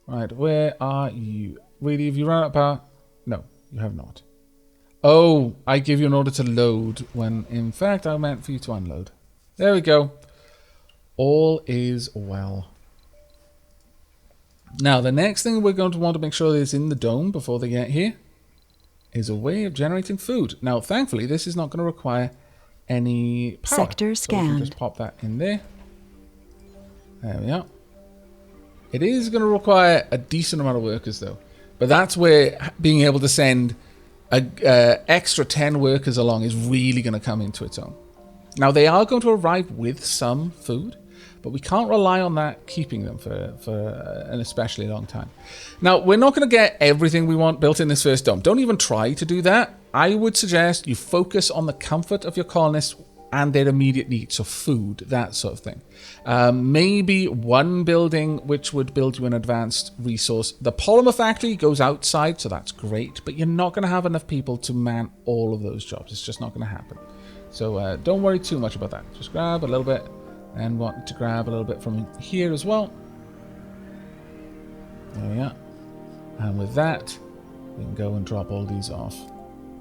Right, where are you? Really, have you run out of power? No, you have not. Oh, I give you an order to load when in fact I meant for you to unload. There we go. All is well. Now, the next thing we're going to want to make sure is in the dome before they get here is a way of generating food. Now, thankfully, this is not going to require any power. Sector scanned. So we can just pop that in there. There we are. It is going to require a decent amount of workers, though. But that's where being able to send an extra 10 workers along is really going to come into its own. Now, they are going to arrive with some food, but we can't rely on that keeping them for an especially long time. Now, we're not going to get everything we want built in this first dome. Don't even try to do that. I would suggest you focus on the comfort of your colonists and their immediate needs, so food, that sort of thing. Maybe one building which would build you an advanced resource. The Polymer Factory goes outside, so that's great, but you're not going to have enough people to man all of those jobs. It's just not going to happen. So don't worry too much about that. Just grab a little bit, and want to grab a little bit from here as well. There we are. And with that, we can go and drop all these off.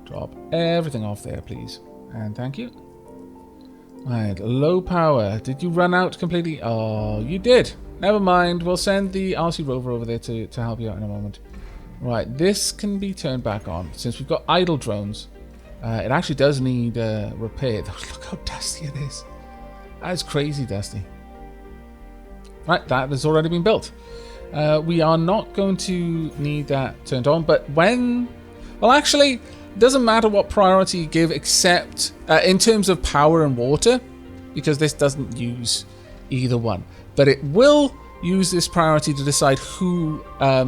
Drop everything off there, please. And thank you. Right, low power. Did you run out completely? Oh, you did. Never mind. We'll send the RC rover over there to help you out in a moment. Right, this can be turned back on. Since we've got idle drones, it actually does need repair. Look how dusty it is. That is crazy dusty. Right, that has already been built. We are not going to need that turned on, but when... Well, actually, it doesn't matter what priority you give except in terms of power and water, because this doesn't use either one. But it will use this priority to decide who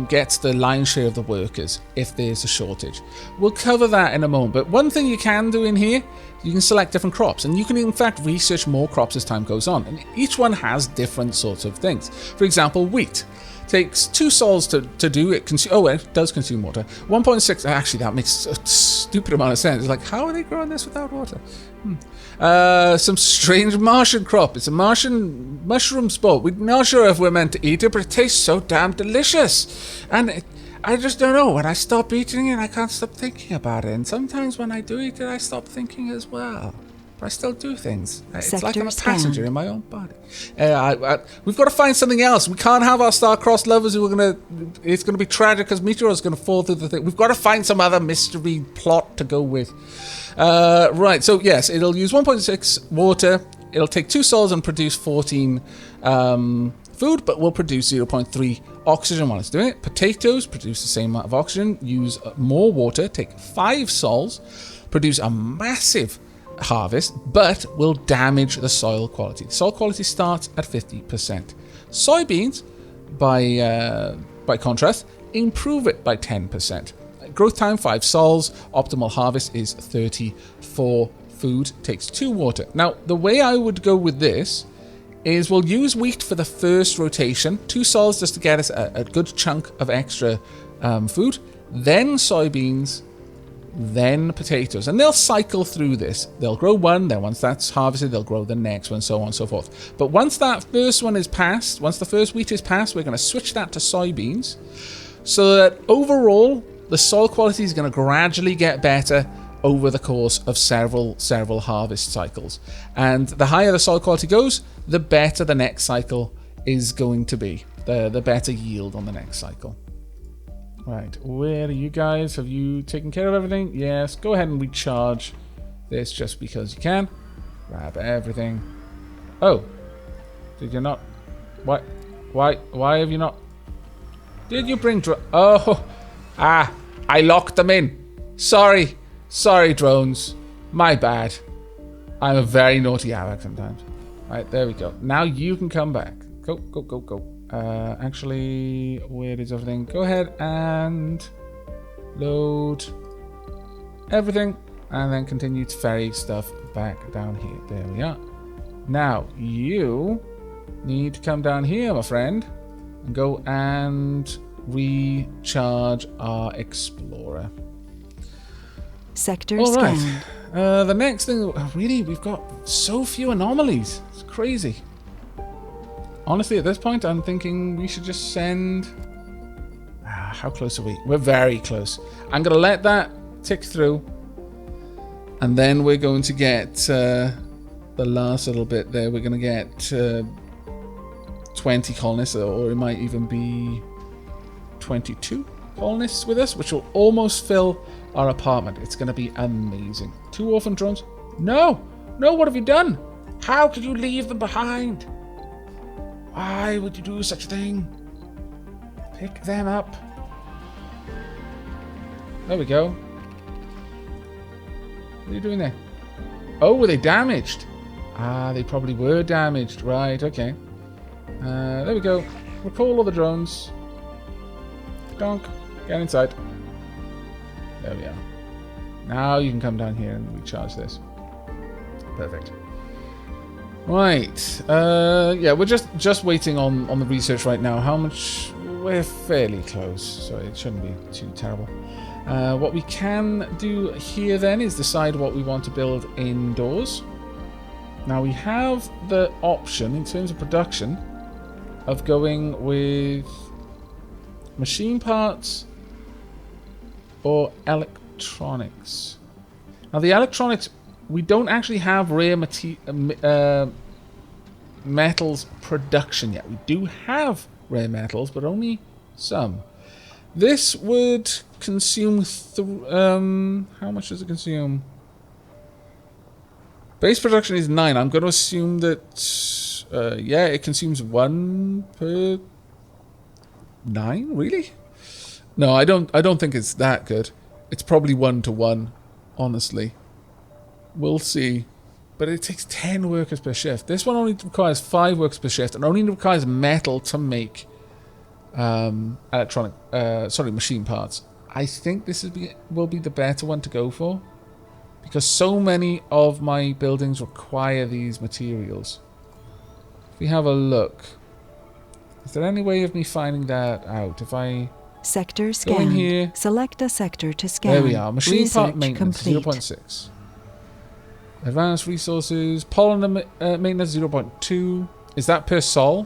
gets the lion's share of the workers if there's a shortage. We'll cover that in a moment, but one thing you can do in here, you can select different crops, and you can in fact research more crops as time goes on, and each one has different sorts of things. For example, wheat takes 2 sols to do it. It does consume water. 1.6. Actually, that makes a stupid amount of sense. It's like, how are they growing this without water? Some strange Martian crop. It's a Martian mushroom sport. We're not sure if we're meant to eat it, but it tastes so damn delicious. And I just don't know. When I stop eating it, I can't stop thinking about it. And sometimes when I do eat it, I stop thinking as well. But I still do things. It's like I'm a passenger in my own body. We've got to find something else. We can't have our star-crossed lovers who are going to... It's going to be tragic because meteors going to fall through the thing. We've got to find some other mystery plot to go with. Right, so yes, it'll use 1.6 water. It'll take 2 sols and produce 14 food, but will produce 0.3 oxygen while it's doing it. Potatoes produce the same amount of oxygen, use more water, take 5 sols, produce a massive harvest, but will damage the soil quality. The soil quality starts at 50%. Soybeans, by contrast, improve it by 10%. Growth time 5 sols. Optimal harvest is 34 food. Takes 2 water. Now, the way I would go with this is we'll use wheat for the first rotation. 2 sols just to get us a good chunk of extra food. Then soybeans. Then potatoes, and they'll cycle through this. They'll grow one, then once that's harvested, they'll grow the next one, so on and so forth. But once that first one is passed, once the first wheat is passed, we're going to switch that to soybeans, so that overall the soil quality is going to gradually get better over the course of several harvest cycles. And the higher the soil quality goes, the better the next cycle is going to be. The better yield on the next cycle. Right, where are you guys? Have you taken care of everything? Yes, go ahead and recharge this just because you can. Grab everything. Oh, did you not? Why have you not? Did you bring I locked them in. Sorry, drones. My bad. I'm a very naughty Aavak sometimes. Right, there we go. Now you can come back. Go. Actually, where is everything? Go ahead and load everything and then continue to ferry stuff back down here. There we are. Now, you need to come down here, my friend, and go and recharge our explorer. Sector All right. scanned. The next thing, really, we've got so few anomalies. It's crazy. Honestly, at this point, I'm thinking we should just send How close are we? We're very close. I'm going to let that tick through. And then we're going to get the last little bit there. We're going to get 20 colonists, or it might even be 22 colonists with us, which will almost fill our apartment. It's going to be amazing. 2 orphan drones? No! No, what have you done? How could you leave them behind? Why would you do such a thing? Pick them up. There we go. What are you doing there? Oh, were they damaged? Ah, they probably were damaged. Right, okay. There we go. Recall all the drones. Donk. Get inside. There we are. Now you can come down here and recharge this. Perfect. Right. Yeah, we're just waiting on the research right now. How much? We're fairly close, so it shouldn't be too terrible. What we can do here then is decide what we want to build indoors. Now we have the option in terms of production of going with machine parts or electronics. Now the electronics, we don't actually have rare metals production yet. We do have rare metals, but only some. This would consume how much does it consume? Base production is 9. I'm going to assume that yeah, it consumes 1 per 9. Really? No, I don't think it's that good. It's probably 1 to 1, honestly. We'll see. But it takes 10 workers per shift. This one only requires 5 workers per shift and only requires metal to make machine parts. I think this will be the better one to go for, because so many of my buildings require these materials. If we have a look, is there any way of me finding that out? If I sector go scan in here, select a sector to scan. there we are. Machine Research part maintenance complete. 0.6. Advanced resources, polymer maintenance 0.2. Is that per sol?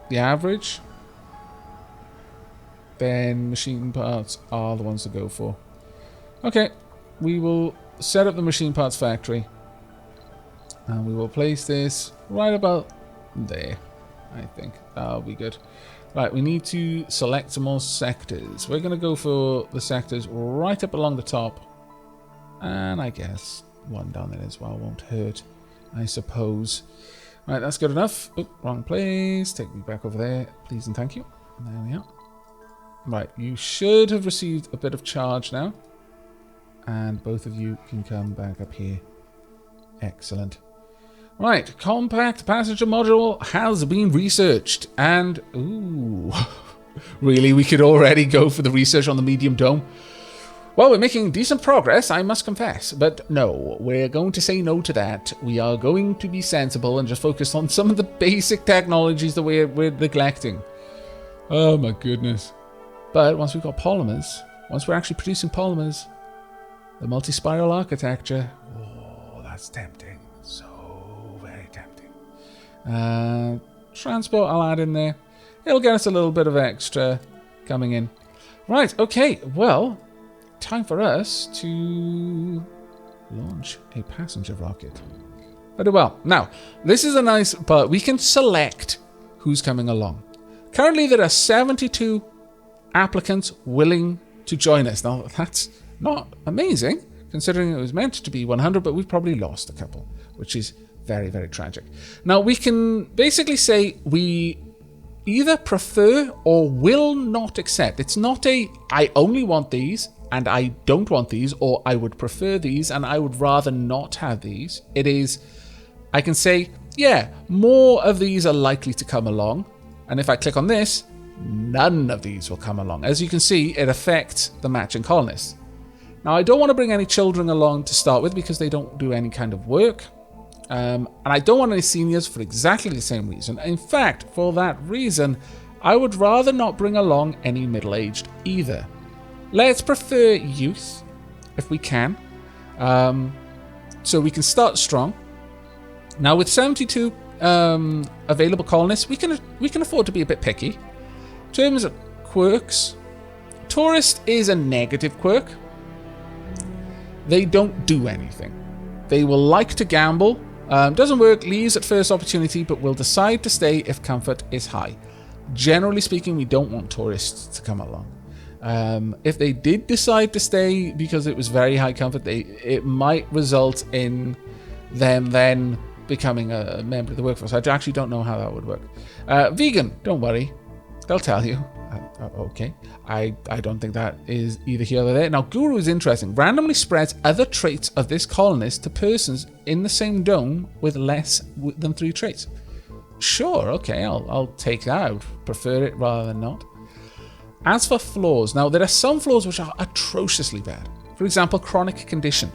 The average? Then machine parts are the ones to go for. Okay, we will set up the machine parts factory. And we will place this right about there. I think that'll be good. Right, we need to select some more sectors. We're going to go for the sectors right up along the top. And I guess one down there as well won't hurt, I suppose. Right, that's good enough. Oh, wrong place. Take me back over there, please and thank you. There we are. Right, you should have received a bit of charge now. And both of you can come back up here. Excellent. Right, compact passenger module has been researched. And, ooh, really, we could already go for the research on the medium dome? Well, we're making decent progress, I must confess. But no, we're going to say no to that. We are going to be sensible and just focus on some of the basic technologies that we're neglecting. Oh my goodness. But once we've got polymers, once we're actually producing polymers, the multi-spiral architecture, oh, that's tempting. So very tempting. Transport I'll add in there. It'll get us a little bit of extra coming in. Right, okay, well, time for us to launch a passenger rocket. Very well. Now, this is a nice part. We can select who's coming along. Currently, there are 72 applicants willing to join us. Now, that's not amazing, considering it was meant to be 100, but we've probably lost a couple, which is very, very tragic. Now, we can basically say we either prefer or will not accept. It's not a, I only want these, and I don't want these, or I would prefer these, and I would rather not have these. It is, I can say, yeah, more of these are likely to come along, and if I click on this, none of these will come along. As you can see, it affects the matching colonists. Now, I don't want to bring any children along to start with because they don't do any kind of work. And I don't want any seniors for exactly the same reason. In fact, for that reason, I would rather not bring along any middle-aged either. Let's prefer youth, if we can. So we can start strong. Now, with 72 available colonists, we can afford to be a bit picky. In terms of quirks, Tourist is a negative quirk. They don't do anything. They will like to gamble. Doesn't work, leaves at first opportunity, but will decide to stay if comfort is high. Generally speaking, we don't want tourists to come along. If they did decide to stay because it was very high comfort, it might result in them then becoming a member of the workforce. I actually don't know how that would work. Vegan, don't worry. They'll tell you. Okay. I don't think that is either here or there. Now, Guru is interesting. Randomly spreads other traits of this colonist to persons in the same dome with less than 3 traits. Sure, okay, I'll take that. I would prefer it rather than not. As for flaws, now there are some flaws which are atrociously bad. For example, chronic condition.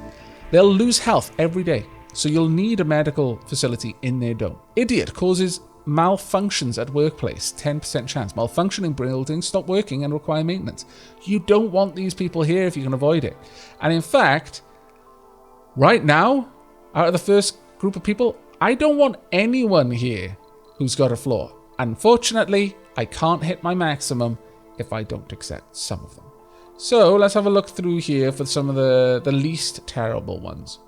They'll lose health every day, so you'll need a medical facility in their dome. Idiot causes malfunctions at workplace, 10% chance. Malfunctioning buildings stop working and require maintenance. You don't want these people here if you can avoid it. And in fact, right now, out of the first group of people, I don't want anyone here who's got a flaw. Unfortunately, I can't hit my maximum if I don't accept some of them. So let's have a look through here for some of the least terrible ones.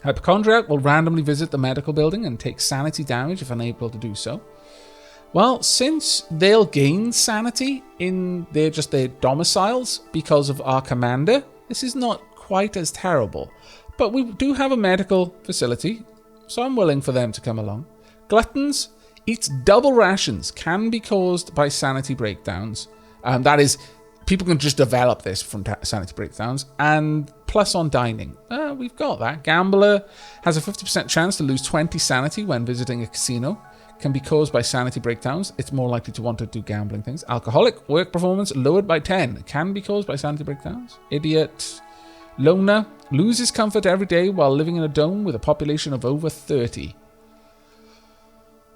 Hypochondriac will randomly visit the medical building and take sanity damage if unable to do so. Well, since they'll gain sanity in their domiciles because of our commander, this is not quite as terrible. But we do have a medical facility, so I'm willing for them to come along. Gluttons eats double rations, can be caused by sanity breakdowns. That is, people can just develop this from sanity breakdowns, and plus on dining. We've got that. Gambler has a 50% chance to lose 20 sanity when visiting a casino. Can be caused by sanity breakdowns. It's more likely to want to do gambling things. Alcoholic, work performance lowered by 10. Can be caused by sanity breakdowns. Idiot. Loner, loses comfort every day while living in a dome with a population of over 30.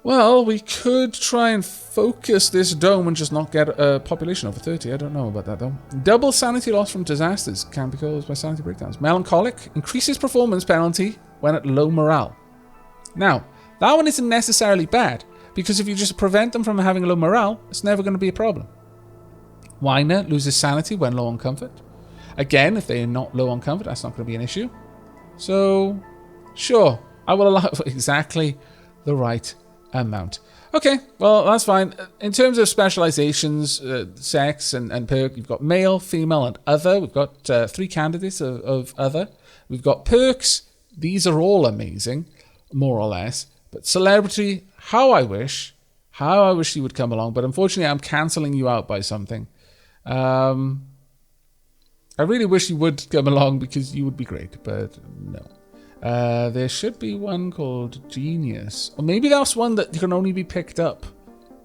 Well, we could try and focus this dome and just not get a population over 30. I don't know about that, though. Double sanity loss from disasters can be caused by sanity breakdowns. Melancholic increases performance penalty when at low morale. Now, that one isn't necessarily bad, because if you just prevent them from having low morale, it's never going to be a problem. Whiner loses sanity when low on comfort. Again, if they're not low on comfort, that's not going to be an issue. So, sure, I will allow exactly the right amount. Okay, well, that's fine. In terms of specializations, sex and perk, you've got male, female, and other. We've got 3 candidates of other. We've got perks. These are all amazing, more or less. But celebrity, how I wish you would come along. But unfortunately, I'm cancelling you out by something. I really wish you would come along because you would be great, but no. There should be one called Genius. Or maybe that's one that can only be picked up.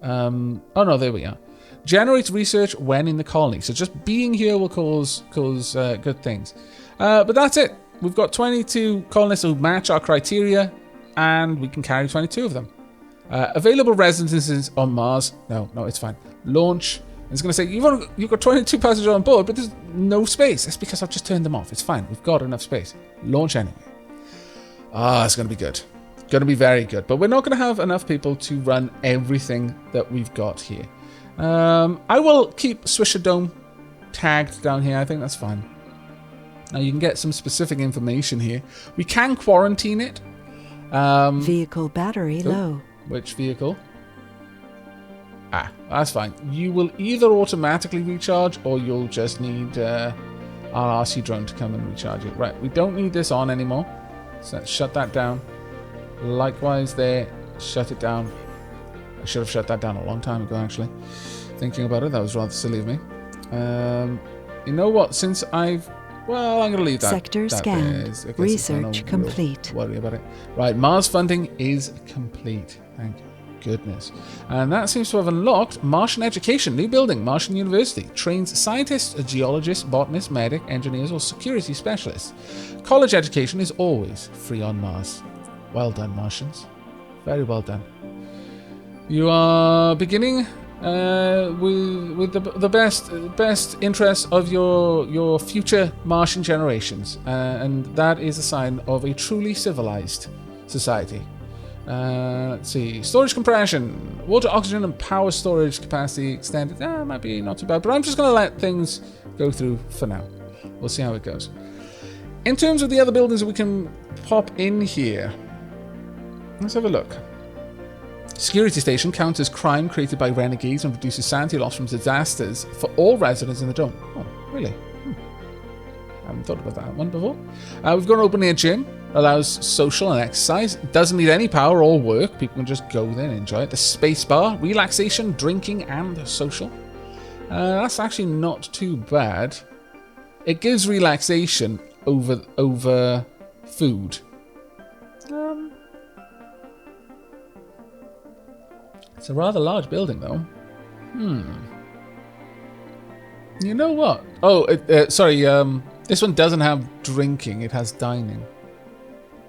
Oh no, there we are. Generates research when in the colony. So just being here will cause good things. But that's it. We've got 22 colonists who match our criteria, and we can carry 22 of them. Available residences on Mars. No, it's fine. Launch. It's going to say, you've got 22 passengers on board, but there's no space. That's because I've just turned them off. It's fine. We've got enough space. Launch anyway. It's going to be good. Going to be very good. But we're not going to have enough people to run everything that we've got here. I will keep Swisher Dome tagged down here. I think that's fine. Now you can get some specific information here. We can quarantine it. Vehicle battery low. Which vehicle? That's fine. You will either automatically recharge or you'll just need our RC drone to come and recharge it. Right, we don't need this on anymore. So let's shut that down. Likewise there, shut it down. I should have shut that down a long time ago, actually. Thinking about it, that was rather silly of me. You know what, since I'm going to leave that. Sector scanned. Research complete. Worry about it. Right, Mars funding is complete. Thank goodness. And that seems to have unlocked Martian education. New building, Martian University. Trains scientists, geologists, botanists, medic, engineers, or security specialists. College education is always free on Mars. Well done, Martians. Very well done. You are beginning with the best interests of your future Martian generations, and that is a sign of a truly civilized society. Let's see. Storage compression. Water, oxygen, and power storage capacity extended. Might be not too bad. But I'm just going to let things go through for now. We'll see how it goes. In terms of the other buildings that we can pop in here, let's have a look. Security station counters crime created by renegades and reduces sanity loss from disasters for all residents in the dome. Oh, really? I haven't thought about that one before. We've got an open-air gym. Allows social and exercise. Doesn't need any power or work. People can just go there and enjoy it. The space bar. Relaxation, drinking, and social. That's actually not too bad. It gives relaxation over food. It's a rather large building, though. You know what? Oh, sorry. This one doesn't have drinking. It has dining.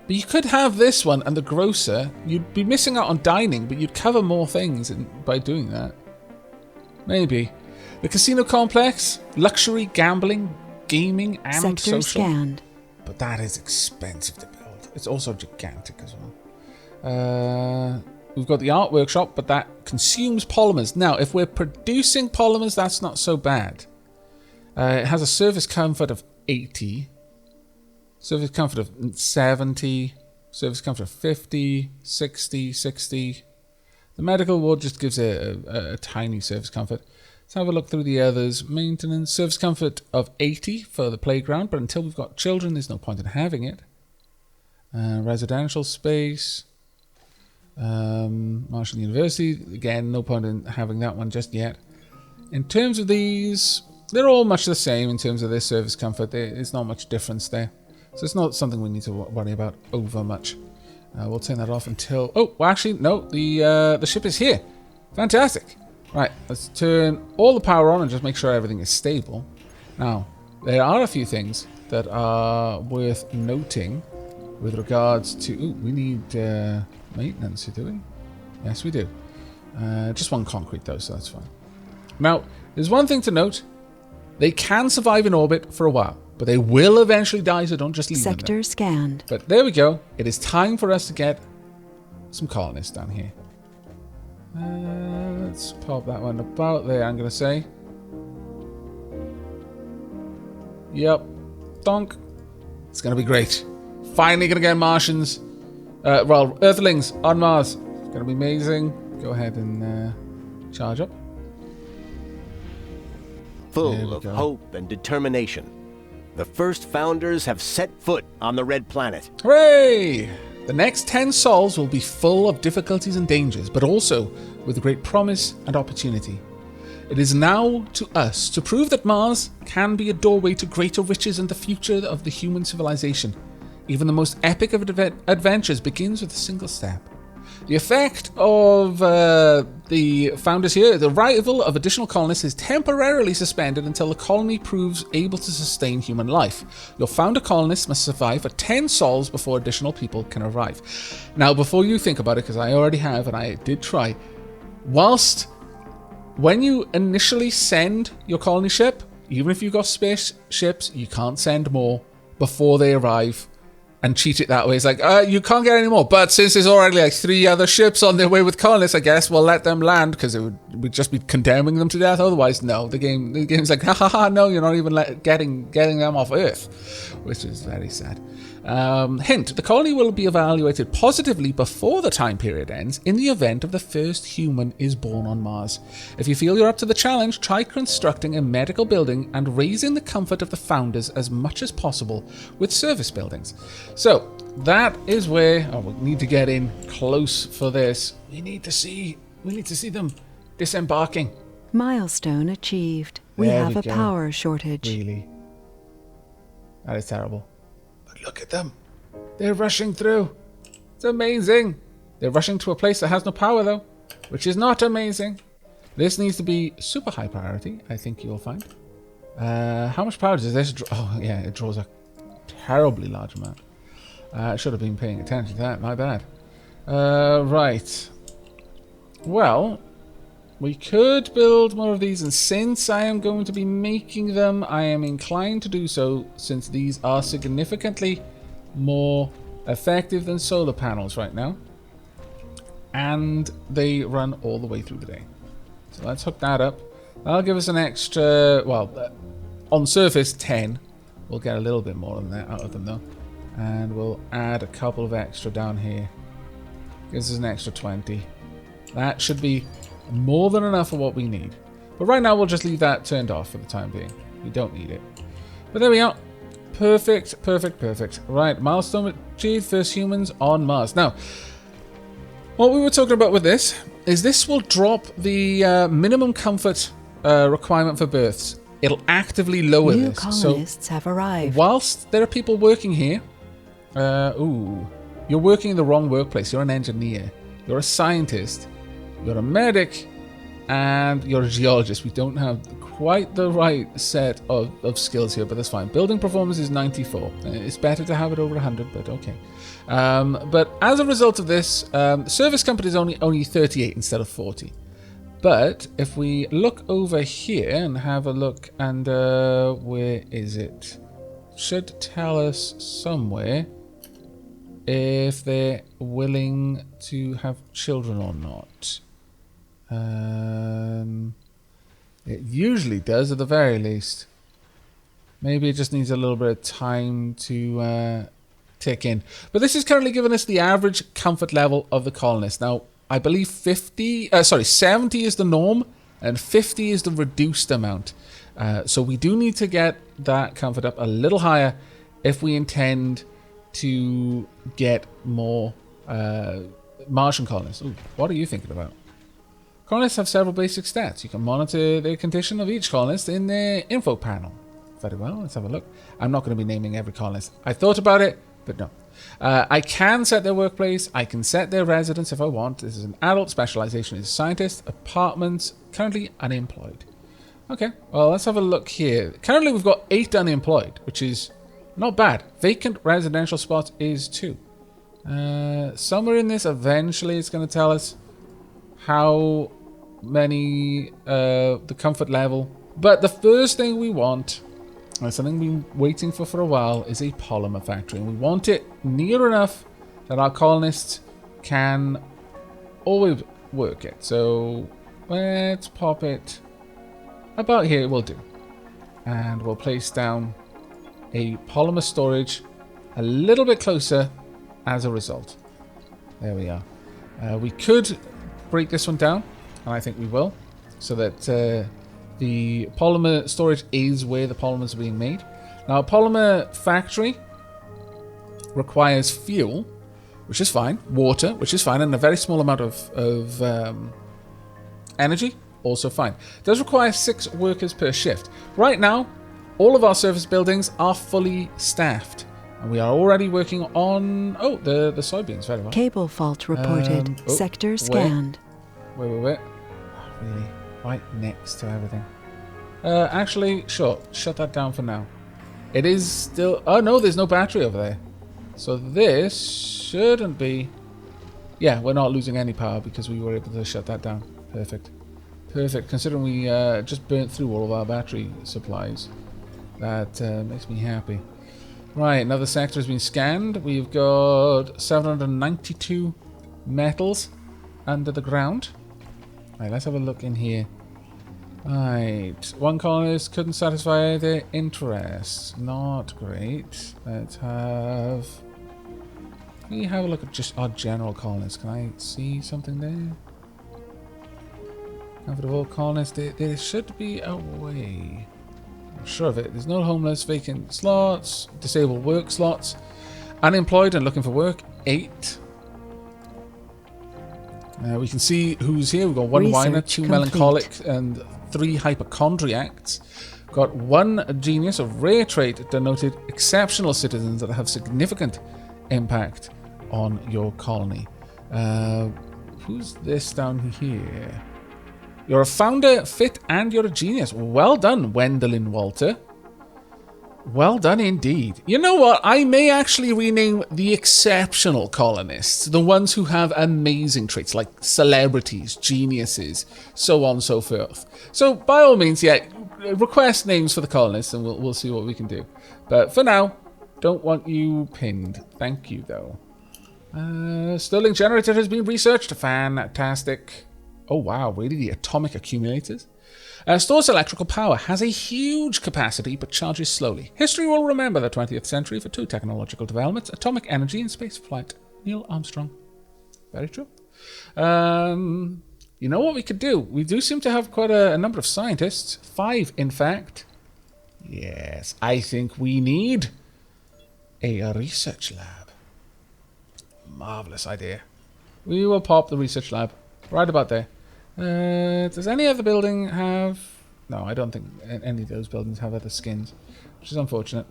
But you could have this one and the grocer. You'd be missing out on dining, but you'd cover more things by doing that. Maybe. The casino complex, luxury, gambling, gaming, and Sector social. Scanned. But that is expensive to build. It's also gigantic as well. We've got the art workshop, but that consumes polymers. Now, if we're producing polymers, that's not so bad. It has a service comfort of 80. Service comfort of 70. Service comfort of 50, 60. The medical ward just gives a tiny service comfort. Let's have a look through the others. Maintenance, service comfort of 80 for the playground, but until we've got children, there's no point in having it. Residential space. Martian University, again, no point in having that one just yet. In terms of these, they're all much the same in terms of their service comfort. There's not much difference there. So it's not something we need to worry about over much. We'll turn that off until... Oh, well, actually, no. The ship is here. Fantastic. Right, let's turn all the power on and just make sure everything is stable. Now, there are a few things that are worth noting with regards to... Ooh, we need maintenance, do we? Yes, we do. Just one concrete, though, so that's fine. Now, there's one thing to note. They can survive in orbit for a while. But they will eventually die, so don't just leave them there. Sector scanned. But there we go. It is time for us to get some colonists down here. Let's pop that one about there, I'm going to say. Yep. Donk. It's going to be great. Finally going to get Martians. Well, Earthlings on Mars. It's going to be amazing. Go ahead and charge up. Full of hope and determination. The first founders have set foot on the Red Planet. Hooray! The next 10 sols will be full of difficulties and dangers, but also with great promise and opportunity. It is now to us to prove that Mars can be a doorway to greater riches and the future of the human civilization. Even the most epic of adventures begins with a single step. The effect of the founders here, the arrival of additional colonists is temporarily suspended until the colony proves able to sustain human life. Your founder colonists must survive for 10 sols before additional people can arrive. Now, before you think about it, because I already have and I did try, when you initially send your colony ship, even if you've got space ships, you can't send more before they arrive. And cheat it that way. It's like, you can't get any more. But since there's already like 3 other ships on their way with colonists, I guess we'll let them land because we'd just be condemning them to death. Otherwise, no. The game's like, ha, no, you're not even getting them off Earth, which is very sad. Hint: the colony will be evaluated positively before the time period ends in the event of the first human is born on Mars. If you feel you're up to the challenge, try constructing a medical building and raising the comfort of the founders as much as possible with service buildings. So that is where we need to get in close for this. We need to see them disembarking. Milestone achieved. We have a power shortage. Really, that is terrible. Look at them. They're rushing through. It's amazing. They're rushing to a place that has no power, though, which is not amazing. This needs to be super high priority, I think you'll find. How much power does this draw? Oh, yeah, it draws a terribly large amount. I should have been paying attention to that. My bad. Right. Well, we could build more of these, and since I am going to be making them, I am inclined to do so, since these are significantly more effective than solar panels right now. and they run all the way through the day. So let's hook that up. That'll give us an extra, well, on surface 10. We'll get a little bit more than that out of them though. And we'll add a couple of extra down here. Gives us an extra 20. That should be more than enough for what we need. But right now we'll just leave that turned off for the time being. We don't need it. But there we are. Perfect, perfect, perfect. Right, milestone achieved, first humans on Mars. Now, what we were talking about with this is this will drop the minimum comfort requirement for births. It'll actively lower New this. colonists have arrived. Whilst there are people working here, you're working in the wrong workplace. You're an engineer. You're a scientist. You're a medic. And you're a geologist. We don't have quite the right set of skills here, but that's fine. Building performance is 94. It's better to have it over 100, but okay. But as a result of this, service company is only 38 instead of 40. But if we look over here and have a look, and where is it? Should tell us somewhere if they're willing to have children or not. It usually does at the very least. Maybe it just needs a little bit of time to tick in. But this is currently giving us the average comfort level of the colonists. Now, I believe 70 is the norm and 50 is the reduced amount. So we do need to get that comfort up a little higher if we intend to get more Martian colonists. Ooh, what are you thinking about? Colonists have several basic stats. You can monitor the condition of each colonist in their info panel. Very well, let's have a look. I'm not going to be naming every colonist. I thought about it, but no. I can set their workplace. I can set their residence if I want. This is an adult. Specialization is scientist. Apartments. Currently unemployed. Okay, well, let's have a look here. Currently, we've got 8 unemployed, which is not bad. Vacant residential spots is 2. Somewhere in this, eventually, it's going to tell us how many, the comfort level. But the first thing we want, and something we've been waiting for a while, is a Polymer Factory. And we want it near enough that our colonists can always work it. So let's pop it about here, will do. And we'll place down a polymer storage a little bit closer as a result. There we are. We could break this one down, and I think we will, so that the polymer storage is where the polymers are being made. Now, a polymer factory requires fuel, which is fine, water, which is fine, and a very small amount of energy, also fine. It does require 6 workers per shift. Right now, all of our service buildings are fully staffed, and we are already working on the soybeans. Very well. Cable fault reported. Sector scanned. Wait. Oh, really? Right next to everything. Actually, sure. Shut that down for now. It is still... Oh, no, there's no battery over there. So this shouldn't be... Yeah, we're not losing any power because we were able to shut that down. Perfect. Perfect. Considering we just burnt through all of our battery supplies. That makes me happy. Right, another sector has been scanned. We've got 792 metals under the ground. Right, let's have a look in here. Right, one colonist couldn't satisfy their interests. Not great. Let's have... Can we have a look at just our general colonists? Can I see something there? Comfortable colonists. There should be a way. I'm sure of it. There's no homeless, vacant slots, disabled work slots. Unemployed and looking for work, 8. We can see who's here. We've got 1 whiner, 2 melancholic, and 3 hypochondriacs. Got 1 genius, a rare trait denoted exceptional citizens that have significant impact on your colony. Who's this down here? You're a founder, fit, and you're a genius. Well done, Wendelin Walter. Well done indeed. You know what? I may actually rename the exceptional colonists, the ones who have amazing traits like celebrities, geniuses, so on and so forth. So by all means, yeah, request names for the colonists and we'll see what we can do. But for now, don't want you pinned. Thank you, though. Stirling generator has been researched. Fantastic. Oh wow, really? The atomic accumulators? Stores electrical power, has a huge capacity but charges slowly. History will remember the 20th century for 2 technological developments, atomic energy and space flight. Neil Armstrong. Very true. You know what we could do? We do seem to have quite a number of scientists. 5, in fact. Yes, I think we need a research lab. Marvelous idea. We will pop the research lab right about there. Does any other building have... No, I don't think any of those buildings have other skins, which is unfortunate.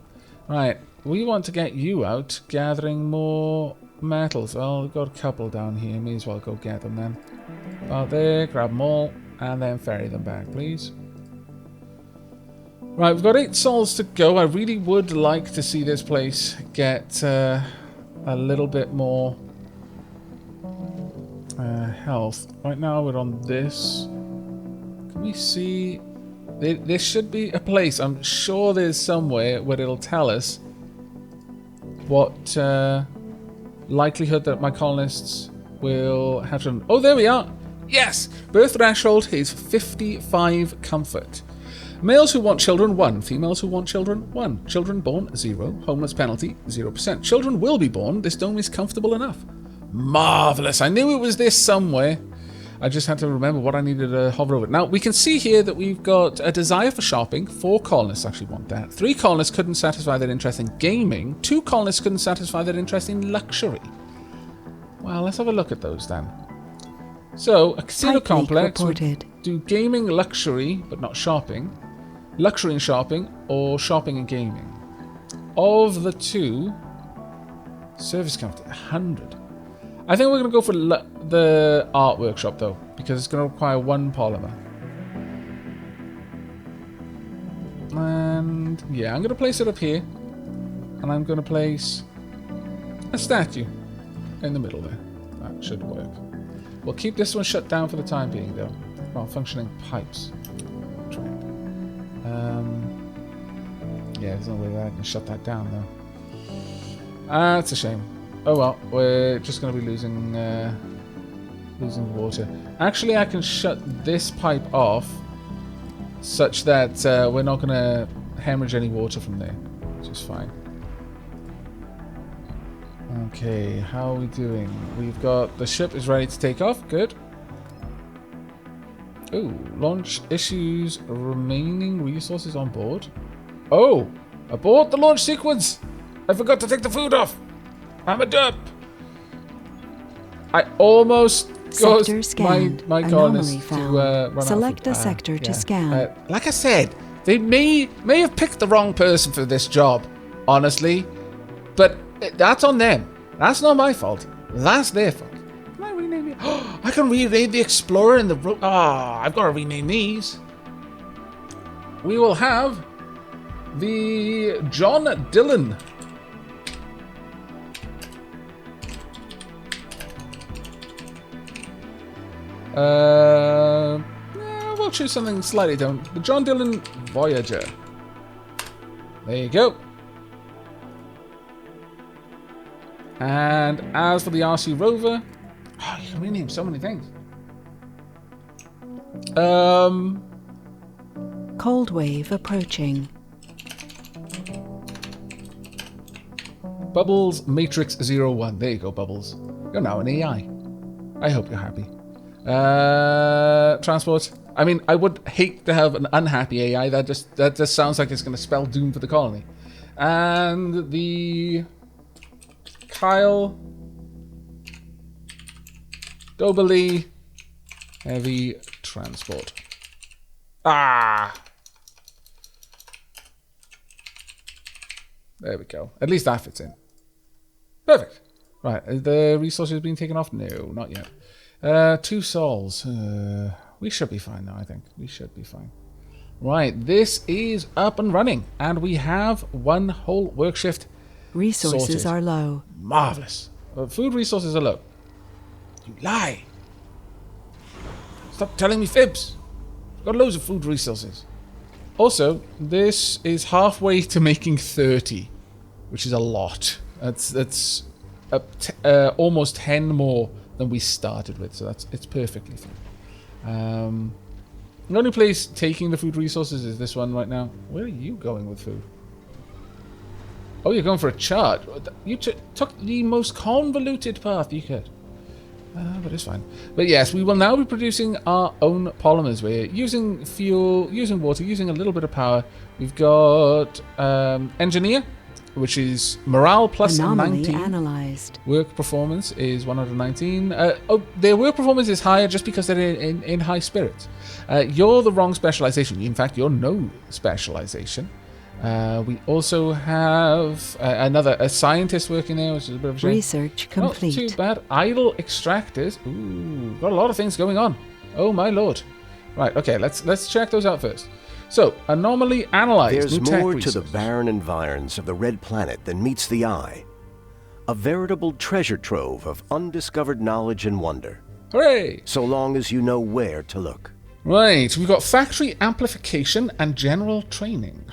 Right, we want to get you out gathering more metals. Well, we've got a couple down here. May as well go get them then. Out there, grab them all, and then ferry them back, please. Right, we've got 8 souls to go. I really would like to see this place get a little bit more health. Right now we're on this. Can we see? There should be a place. I'm sure there's somewhere where it'll tell us what likelihood that my colonists will have to... Oh, there we are. Yes! Birth threshold is 55 comfort. Males who want children, 1. Females who want children, 1. Children born, 0. Homeless penalty, 0%. Children will be born. This dome is comfortable enough. Marvellous. I knew it was there somewhere. I just had to remember what I needed to hover over. Now, we can see here that we've got a desire for shopping. 4 colonists actually want that. 3 colonists couldn't satisfy their interest in gaming. 2 colonists couldn't satisfy their interest in luxury. Well, let's have a look at those then. So, a casino complex would do gaming, luxury, but not shopping. Luxury and shopping, or shopping and gaming. Of the 2, service comfort, 100. I think we're going to go for the art workshop, though, because it's going to require 1 polymer. And, yeah, I'm going to place it up here. And I'm going to place a statue in the middle there. That should work. We'll keep this one shut down for the time being, though. Malfunctioning pipes. Try it. Yeah, there's no way that I can shut that down, though. That's a shame. Oh well, we're just going to be losing water. Actually, I can shut this pipe off such that we're not going to hemorrhage any water from there, which is fine. Okay, how are we doing? We've got the ship is ready to take off. Good. Oh, launch issues remaining resources on board. Oh, abort the launch sequence. I forgot to take the food off. I'm a dup. I almost got my colonists to run Select a sector to scan. Like I said, they may have picked the wrong person for this job, honestly, but that's on them. That's not my fault. That's their fault. Can I rename it? I can rename the Explorer and the... I've got to rename these. We will have the John Dillon. We'll choose something slightly different. The John Dillon Voyager. There you go. And as for the RC Rover, you can rename so many things. Cold wave approaching. Bubbles Matrix 01. There you go, Bubbles. You're now an AI. I hope you're happy. Transport. I mean, I would hate to have an unhappy AI. That just sounds like it's going to spell doom for the colony. And the Kyle Dobely Heavy Transport. There we go. At least that fits in. Perfect. Right. Is the resources being taken off? No, not yet. 2 souls. We should be fine now, I think. We should be fine. Right, this is up and running. And we have 1 whole work shift. Resources are low. Marvellous. Food resources are low. You lie. Stop telling me fibs. I've got loads of food resources. Also, this is halfway to making 30, which is a lot. That's almost 10 more than we started with, so it's perfectly fine. The only place taking the food resources is this one right now. Where are you going with food? Oh, you're going for a chart. You took the most convoluted path you could. But it's fine. But yes, we will now be producing our own polymers. We're using fuel, using water, using a little bit of power. We've got engineer, which is morale plus Anomaly 19. Analyzed. Work performance is 119. Their work performance is higher just because they're in high spirits. You're the wrong specialization. In fact, you're no specialization. We also have a scientist working there, which is a bit of a shame. Research complete. Not too bad. Idle extractors. Ooh, got a lot of things going on. Oh my lord. Right, okay, let's check those out first. So, Anomaly Analyzers. There's more to the barren environs of the Red Planet than meets the eye. A veritable treasure trove of undiscovered knowledge and wonder. Hooray! So long as you know where to look. Right, we've got factory amplification and general training.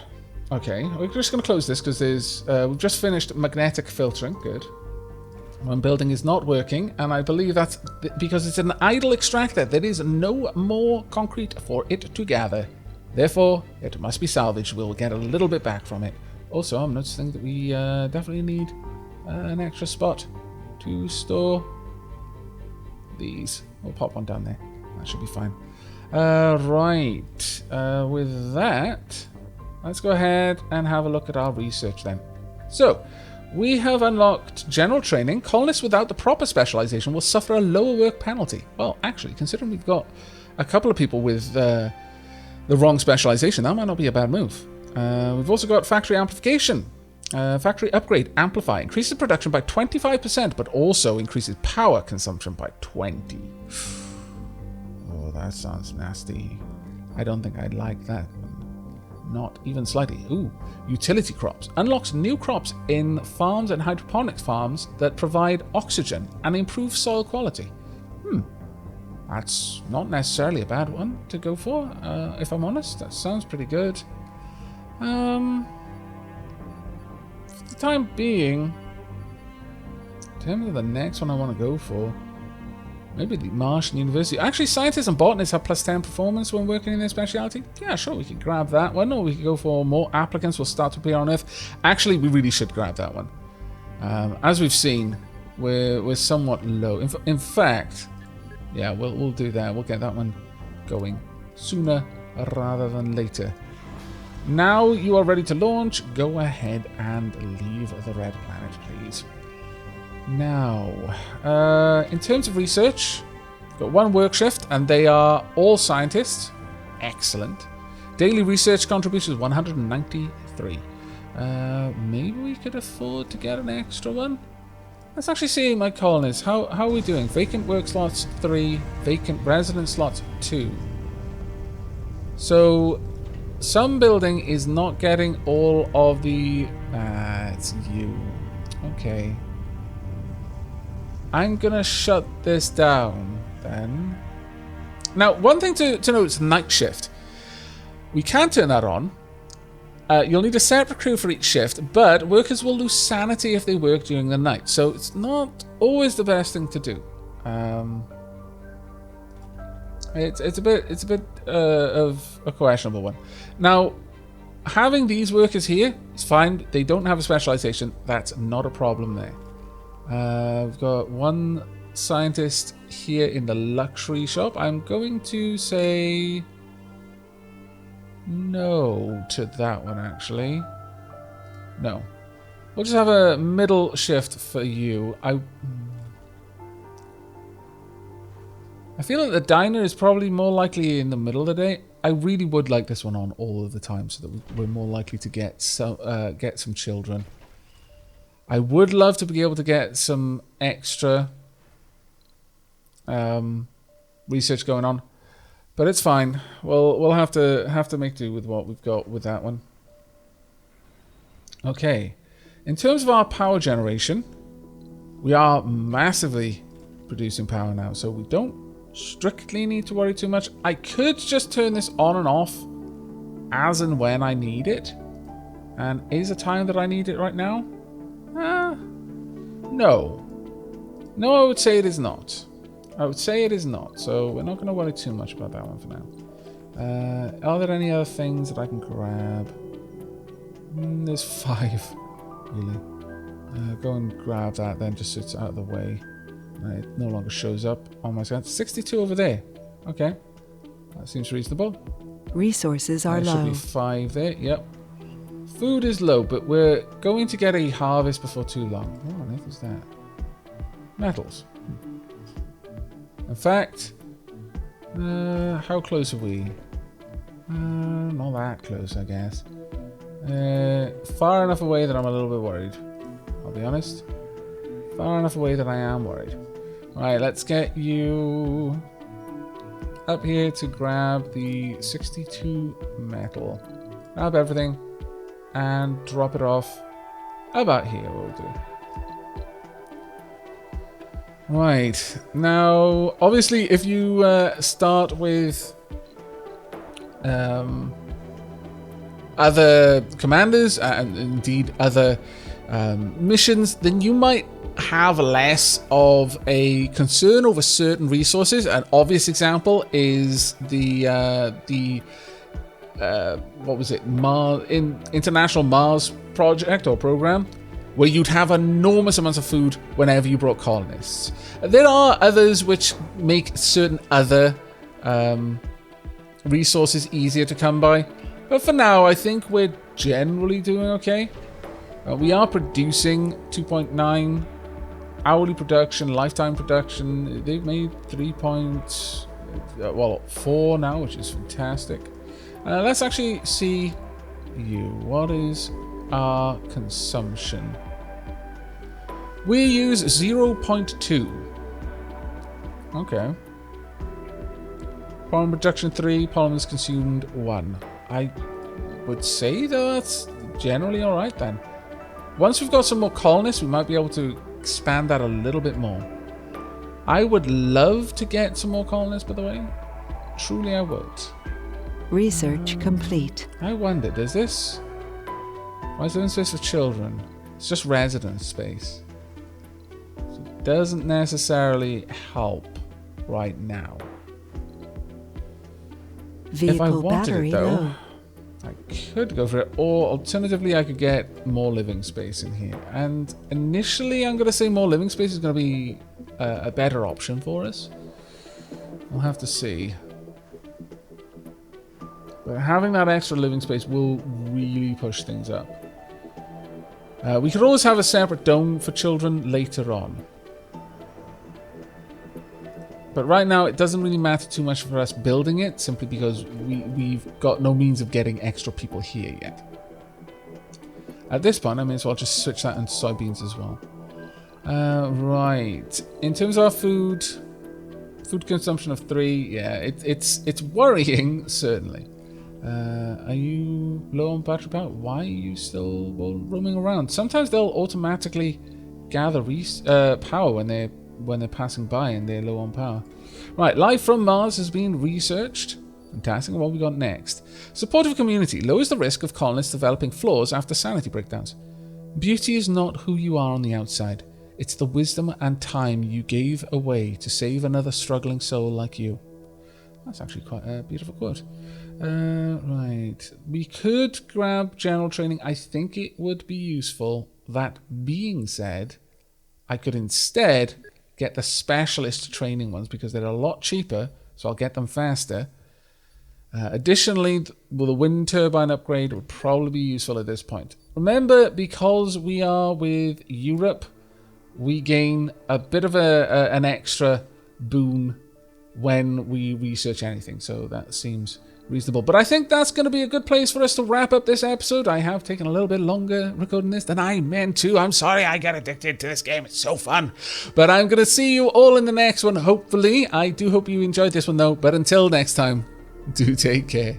Okay, we're just going to close this because we've just finished magnetic filtering. Good. One building is not working, and I believe that's because it's an idle extractor. There is no more concrete for it to gather. Therefore, it must be salvaged. We'll get a little bit back from it. Also, I'm noticing that we definitely need an extra spot to store these. We'll pop one down there. That should be fine. Right. With that, let's go ahead and have a look at our research then. So, we have unlocked general training. Colonists without the proper specialization will suffer a lower work penalty. Well, actually, considering we've got a couple of people with the wrong specialization, that might not be a bad move. We've also got factory amplification. Factory upgrade, amplify, increases production by 25%, but also increases power consumption by 20. Oh, that sounds nasty. I don't think I'd like that. Not even slightly. Ooh, utility crops. Unlocks new crops in farms and hydroponics farms that provide oxygen and improve soil quality. That's not necessarily a bad one to go for, if I'm honest. That sounds pretty good. For the time being, in terms of the next one I want to go for, maybe the Martian University. Actually, scientists and botanists have plus 10 performance when working in their specialty. Yeah, sure, we could grab that one, or we could go for more applicants will start to appear on Earth. Actually, we really should grab that one. As we've seen, we're somewhat low. In fact, yeah, we'll do that. We'll get that one going sooner rather than later. Now you are ready to launch. Go ahead and leave the Red Planet, please. Now, in terms of research, we've got one work shift, and they are all scientists. Excellent. Daily research contributions 193. Maybe we could afford to get an extra one. Let's actually see my colonists. How are we doing? Vacant work slots 3, vacant resident slots 2. So some building is not getting all of the... it's you. Okay. I'm gonna shut this down then. Now, one thing to note is night shift. We can turn that on. You'll need a separate crew for each shift, but workers will lose sanity if they work during the night, so it's not always the best thing to do. It's a bit of a questionable one. Now, having these workers here is fine. They don't have a specialization. That's not a problem there. We've got one scientist here in the luxury shop. I'm going to say no to that one, actually. No. We'll just have a middle shift for you. I feel like the diner is probably more likely in the middle of the day. I really would like this one on all of the time so that we're more likely to get some children. I would love to be able to get some extra research going on, but it's fine. We'll have to make do with what we've got with that one. Okay, in terms of our power generation, we are massively producing power now, so we don't strictly need to worry too much. I could just turn this on and off as and when I need it. And is a time that I need it right now? No. No, I would say it is not. I would say it is not. So we're not going to worry too much about that one for now. Are there any other things that I can grab? There's 5, really. Go and grab that then, just so it's out of the way. It no longer shows up on my screen. 62 over there. Okay. That seems reasonable. Resources are There low. should be 5 there. Yep. Food is low, but we're going to get a harvest before too long. What on earth is that? Metals. In fact, how close are we? Not that close, I guess. Far enough away that I'm a little bit worried. I'll be honest. Far enough away that I am worried. Alright, let's get you up here to grab the 62 metal. Grab everything and drop it off about here. We'll do. Right, now obviously if you start with other commanders and indeed other missions, then you might have less of a concern over certain resources. An obvious example is the what was it, International Mars project or program, where you'd have enormous amounts of food whenever you brought colonists. There are others which make certain other resources easier to come by, but for now I think we're generally doing okay. We are producing 2.9 hourly production, lifetime production. They've made 3.4 now, which is fantastic. Let's actually see you. What is our consumption? We use 0.2. Okay. Polymer production 3, polymers consumed 1. I would say that's generally alright then. Once we've got some more colonists, we might be able to expand that a little bit more. I would love to get some more colonists, by the way. Truly I would. Research complete. I wonder, does this... residence space for children. It's just residence space. So it doesn't necessarily help right now. Vehicle if I wanted battery it though, low. I could go for it, or alternatively I could get more living space in here. And initially I'm going to say more living space is going to be a better option for us. We'll have to see. But having that extra living space will really push things up. We could always have a separate dome for children later on. But right now, it doesn't really matter too much for us building it, simply because we've got no means of getting extra people here yet. At this point, I may as well just switch that into soybeans as well. Right. In terms of our food consumption of 3, yeah, it's worrying, certainly. Are you low on battery power? Why are you still roaming around? Sometimes they'll automatically gather power when they're passing by and they're low on power. Right, life from Mars has been researched. Fantastic. What we got next? Supportive community lowers the risk of colonists developing flaws after sanity breakdowns. Beauty is not who you are on the outside. It's the wisdom and time you gave away to save another struggling soul like you. That's actually quite a beautiful quote. Right. We could grab general training. I think it would be useful. That being said, I could instead get the specialist training ones because they're a lot cheaper, so I'll get them faster. Additionally, the wind turbine upgrade would probably be useful at this point. Remember, because we are with Europe, we gain a bit of an extra boon when we research anything, so that seems reasonable. But I think that's going to be a good place for us to wrap up this episode. I have taken a little bit longer recording this than I meant to. I'm sorry, I got addicted to this game. It's so fun. But I'm going to see you all in the next one, hopefully. I do hope you enjoyed this one, though. But until next time, do take care.